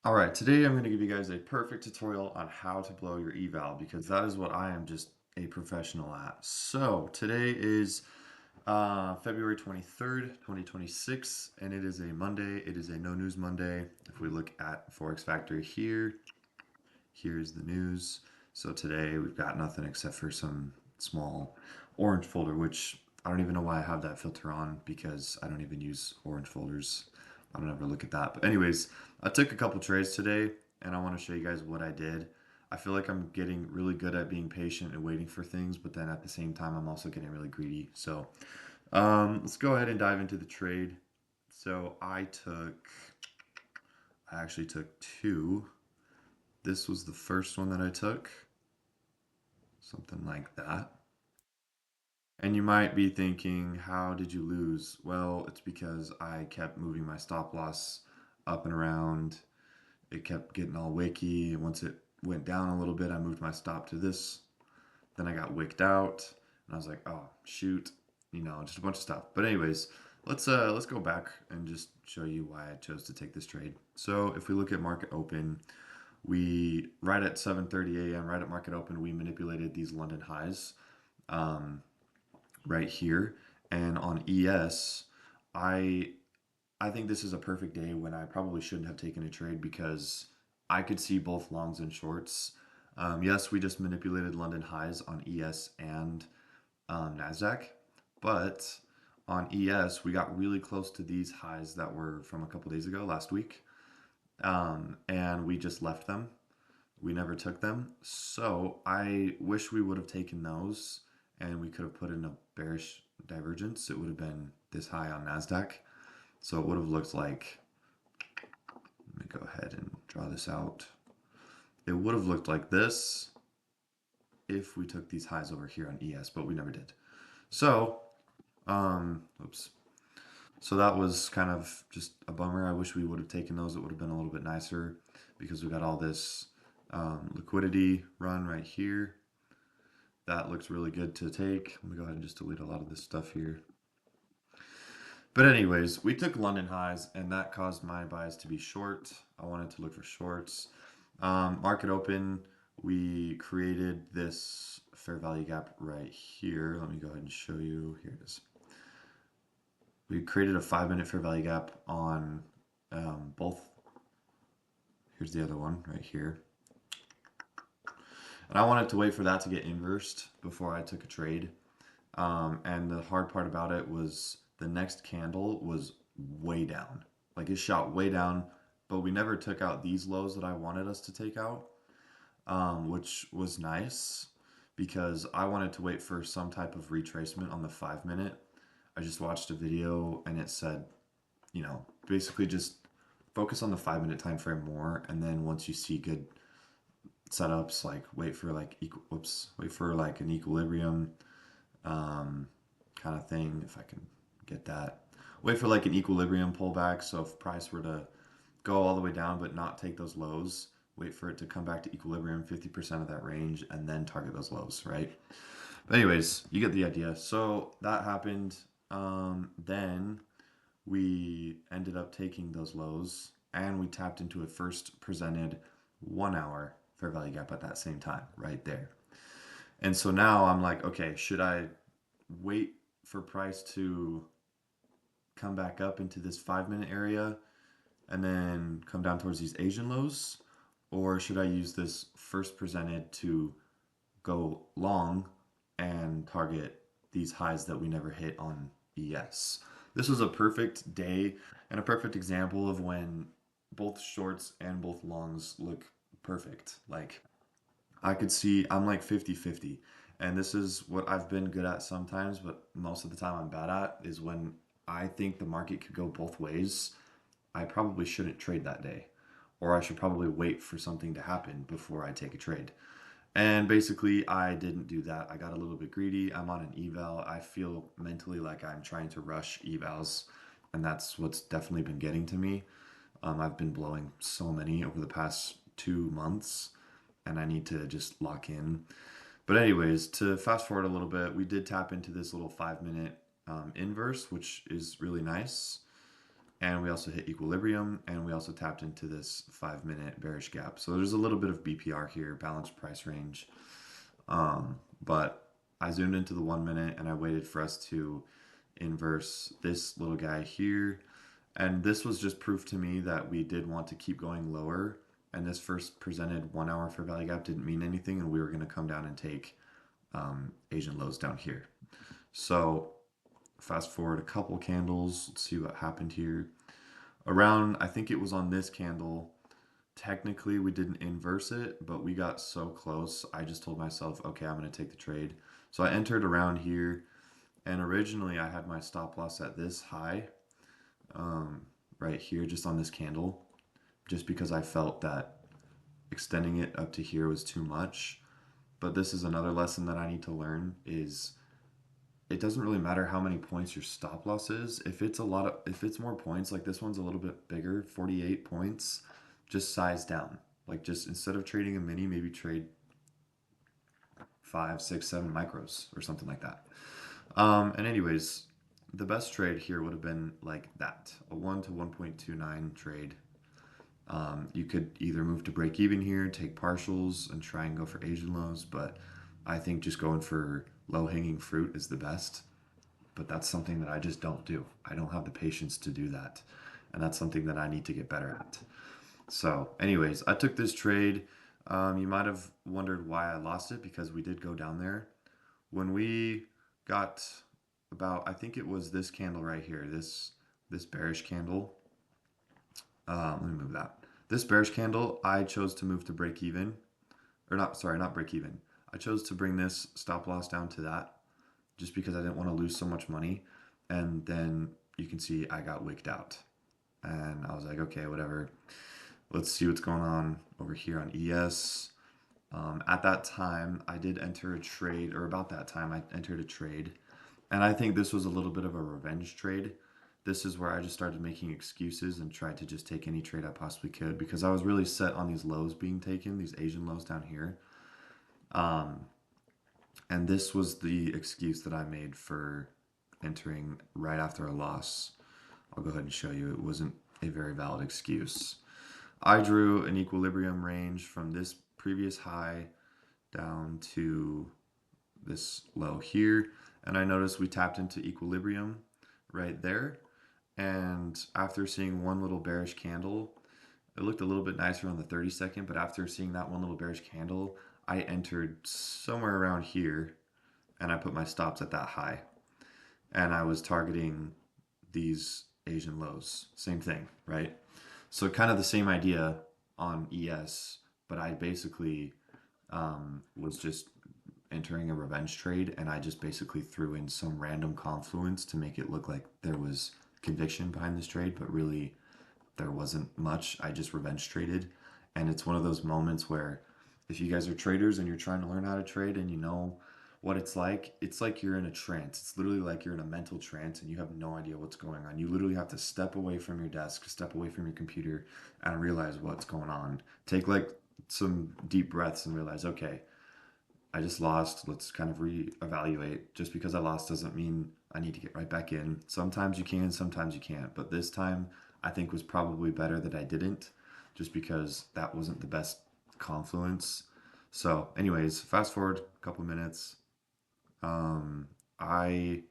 Alright, today I'm going to give you guys a perfect tutorial on how to blow your eval because that is what I am just a professional at. So today is February 23rd, 2026, and it is a Monday. It is a no news Monday. If we look at Forex Factory here, here's the news. So today we've got nothing except for some small orange folder, which I don't even know why I have that filter on because I don't even use orange folders. I don't ever look at that. But anyways, I took a couple trades today and I want to show you guys what I did. I feel like I'm getting really good at being patient and waiting for things, but then at the same time, I'm also getting really greedy. So let's go ahead and dive into the trade. So I actually took two. This was the first one that I took, something like that. And you might be thinking, how did you lose? Well, it's because I kept moving my stop loss up and around. It kept getting all wicky. And once it went down a little bit, I moved my stop to this. Then I got wicked out, and I was like, oh shoot, just a bunch of stuff. But anyways, let's go back and just show you why I chose to take this trade. So if we look at market open, we right at 7:30 a.m. right at market open, we manipulated these London highs. Um, right here. And on ES, I I think this is a perfect day when I probably shouldn't have taken a trade because I could see both longs and shorts. Yes, we just manipulated London highs on ES and Nasdaq, but on ES we got really close to these highs that were from a couple days ago, last week, and we just left them. We never took them. So I wish we would have taken those and we could have put in a bearish divergence. It would have been this high on NASDAQ. So it would have looked like, let me go ahead and draw this out. It would have looked like this if we took these highs over here on ES, but we never did. So, oops. So that was kind of just a bummer. I wish we would have taken those. It would have been a little bit nicer because we got all this liquidity run right here. That looks really good to take. Let me go ahead and just delete a lot of this stuff here. But anyways, we took London highs and that caused my buys to be short. I wanted to look for shorts. Market open, we created this fair value gap right here. Let me go ahead and show you. Here it is. We created a 5-minute fair value gap on both. Here's the other one right here. And I wanted to wait for that to get inversed before I took a trade. And the hard part about it was the next candle was way down. Like it shot way down, but we never took out these lows that I wanted us to take out, which was nice because I wanted to wait for some type of retracement on the 5-minute. I just watched a video and it said, basically just focus on the 5-minute time frame more, and then once you see good setups, like wait for like an equilibrium kind of thing, if I can get that. Wait for like an equilibrium pullback. So if price were to go all the way down but not take those lows, wait for it to come back to equilibrium, 50% of that range, and then target those lows, right? But anyways, you get the idea. So that happened. Then we ended up taking those lows and we tapped into a first presented 1 hour fair value gap at that same time, right there. And so now I'm like, okay, should I wait for price to come back up into this 5-minute area and then come down towards these Asian lows? Or should I use this first presented to go long and target these highs that we never hit on ES? This was a perfect day and a perfect example of when both shorts and both longs look perfect. Like I could see I'm like 50-50. And this is what I've been good at sometimes, but most of the time I'm bad at is when I think the market could go both ways, I probably shouldn't trade that day. Or I should probably wait for something to happen before I take a trade. And basically, I didn't do that. I got a little bit greedy. I'm on an eval. I feel mentally like I'm trying to rush evals, and that's what's definitely been getting to me. I've been blowing so many over the past 2 months, and I need to just lock in. But anyways, to fast forward a little bit, we did tap into this little 5-minute inverse, which is really nice. and we also hit equilibrium, and we also tapped into this 5 minute bearish gap. So there's a little bit of BPR here, balanced price range. But I zoomed into the 1 minute and I waited for us to inverse this little guy here. And this was just proof to me that we did want to keep going lower. And this first presented 1 hour fair value gap didn't mean anything, and we were going to come down and take Asian lows down here. So fast forward a couple candles, let's see what happened here. Around, I think it was on this candle, technically we didn't inverse it, but we got so close, I just told myself, okay, I'm going to take the trade. So I entered around here, and originally I had my stop loss at this high, right here, just on this candle, just because I felt that extending it up to here was too much. But this is another lesson that I need to learn is it doesn't really matter how many points your stop loss is. If it's more points, like this one's a little bit bigger, 48 points, just size down. Like just instead of trading a mini, maybe trade 5, 6, 7 micros or something like that. And anyways, the best trade here would have been like that, a 1 to 1.29 trade. You could either move to break even here, take partials, and try and go for Asian lows, but I think just going for low hanging fruit is the best. But that's something that I just don't do. I don't have the patience to do that. And that's something that I need to get better at. So, anyways, I took this trade. You might have wondered why I lost it because we did go down there. When we got about, I think it was this candle right here, this bearish candle. Let me move that. This bearish candle, I chose to move to break even, or not. Sorry, not break even. I chose to bring this stop loss down to that, just because I didn't want to lose so much money. And then you can see I got wicked out, and I was like, okay, whatever. Let's see what's going on over here on ES. At that time, I did enter a trade, or about that time, I entered a trade. And I think this was a little bit of a revenge trade. This is where I just started making excuses and tried to just take any trade I possibly could because I was really set on these lows being taken, these Asian lows down here. And this was the excuse that I made for entering right after a loss. I'll go ahead and show you. It wasn't a very valid excuse. I drew an equilibrium range from this previous high down to this low here, and I noticed we tapped into equilibrium right there. And after seeing one little bearish candle, it looked a little bit nicer on the 30-second, but after seeing that one little bearish candle, I entered somewhere around here and I put my stops at that high. And I was targeting these Asian lows. Same thing, right? So kind of the same idea on ES, but I basically was just entering a revenge trade, and I just basically threw in some random confluence to make it look like there was conviction behind this trade, but really there wasn't much. I just revenge traded, and it's one of those moments where if you guys are traders and you're trying to learn how to trade and you know what it's like you're in a trance. It's literally like you're in a mental trance and you have no idea what's going on. You literally have to step away from your desk, step away from your computer, and realize what's going on. Take like some deep breaths and realize, okay, I just lost. Let's kind of reevaluate. Just because I lost doesn't mean I need to get right back in. Sometimes you can, sometimes you can't. But this time, I think was probably better that I didn't, just because that wasn't the best confluence. So, anyways, fast forward a couple minutes. I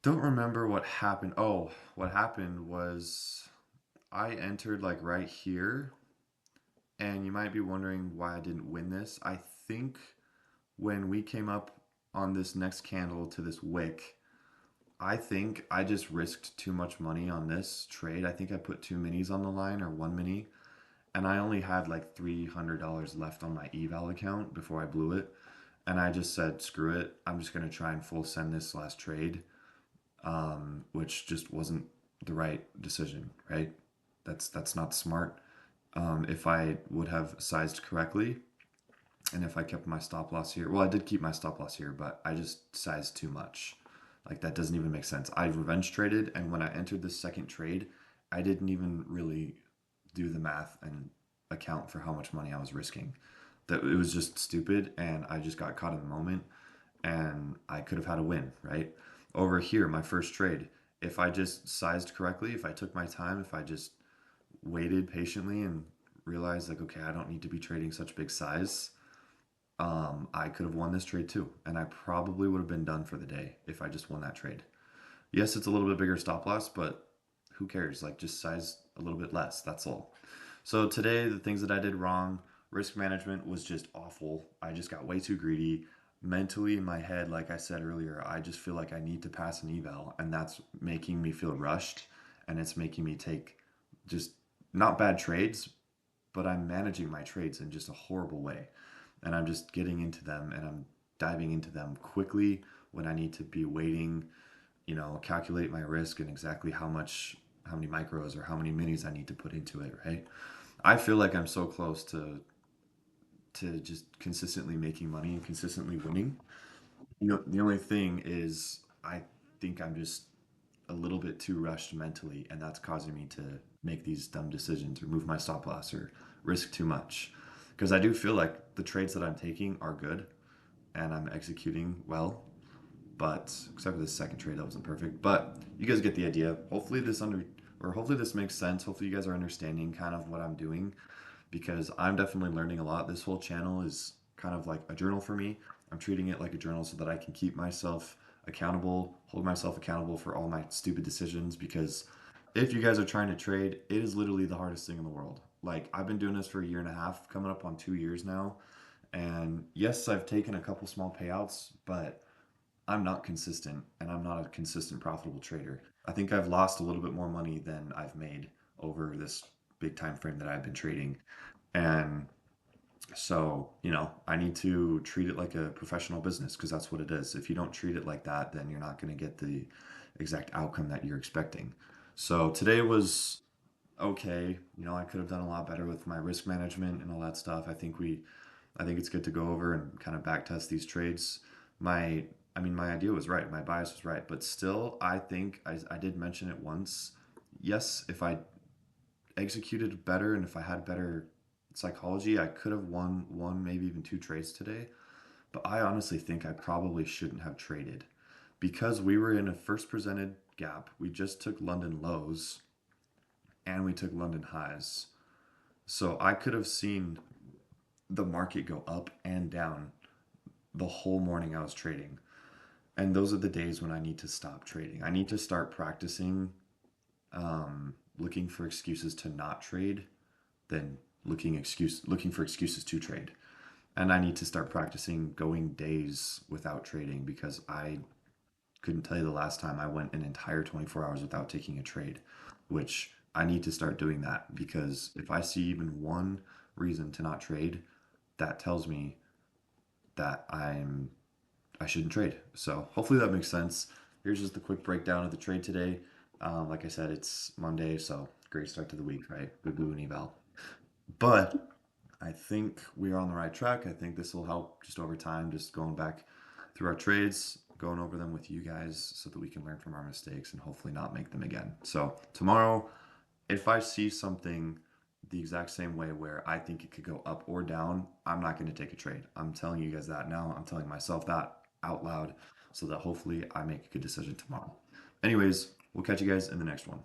don't remember what happened. Oh, what happened was I entered like right here, and you might be wondering why I didn't win this. I think when we came up on this next candle to this wick, I think I just risked too much money on this trade. I think I put two minis on the line or one mini, and I only had like $300 left on my eval account before I blew it. And I just said, screw it. I'm just going to try and full send this last trade, which just wasn't the right decision, right? That's not smart. If I would have sized correctly, and if I kept my stop loss here, well, I did keep my stop loss here, but I just sized too much. Like that doesn't even make sense. I revenge traded, and when I entered this second trade, I didn't even really do the math and account for how much money I was risking. That it was just stupid, and I just got caught in the moment, and I could have had a win, right? Over here, my first trade, if I just sized correctly, if I took my time, if I just waited patiently and realized like, okay, I don't need to be trading such big size, I could have won this trade too. And I probably would have been done for the day if I just won that trade. Yes, it's a little bit bigger stop loss, but who cares? Like just size a little bit less. That's all. So today, the things that I did wrong, risk management was just awful. I just got way too greedy. Mentally in my head, like I said earlier, I just feel like I need to pass an eval, and that's making me feel rushed, and it's making me take just not bad trades, but I'm managing my trades in just a horrible way. And I'm just getting into them and I'm diving into them quickly when I need to be waiting, calculate my risk and exactly how many micros or how many minis I need to put into it, right? I feel like I'm so close to just consistently making money and consistently winning. The only thing is I think I'm just a little bit too rushed mentally, and that's causing me to make these dumb decisions or move my stop loss or risk too much. Because I do feel like the trades that I'm taking are good and I'm executing well, but except for the second trade that wasn't perfect. But you guys get the idea. Hopefully this makes sense. Hopefully you guys are understanding kind of what I'm doing because I'm definitely learning a lot. This whole channel is kind of like a journal for me. I'm treating it like a journal so that I can keep myself accountable, hold myself accountable for all my stupid decisions because if you guys are trying to trade, it is literally the hardest thing in the world. Like I've been doing this for a year and a half, coming up on 2 years now. And yes, I've taken a couple small payouts, but I'm not consistent and I'm not a consistent profitable trader. I think I've lost a little bit more money than I've made over this big time frame that I've been trading. And so, I need to treat it like a professional business because that's what it is. If you don't treat it like that, then you're not going to get the exact outcome that you're expecting. So today was okay. I could have done a lot better with my risk management and all that stuff. I think it's good to go over and kind of back test these trades. My, my idea was right. My bias was right, but still, I think I did mention it once. Yes, if I executed better and if I had better psychology, I could have won one, maybe even two trades today. But I honestly think I probably shouldn't have traded because we were in a first presented gap. We just took London lows and we took London highs. So I could have seen the market go up and down the whole morning I was trading. And those are the days when I need to stop trading. I need to start practicing looking for excuses to not trade than looking for excuses to trade. And I need to start practicing going days without trading because I couldn't tell you the last time I went an entire 24 hours without taking a trade, which I need to start doing that because if I see even one reason to not trade, that tells me that I shouldn't trade. So hopefully that makes sense. Here's just a quick breakdown of the trade today. Like I said, it's Monday, so great start to the week, right? Good blue and eval. But I think we are on the right track. I think this will help just over time, just going back through our trades, going over them with you guys so that we can learn from our mistakes and hopefully not make them again. So tomorrow, if I see something the exact same way where I think it could go up or down, I'm not going to take a trade. I'm telling you guys that now. I'm telling myself that out loud so that hopefully I make a good decision tomorrow. Anyways, we'll catch you guys in the next one.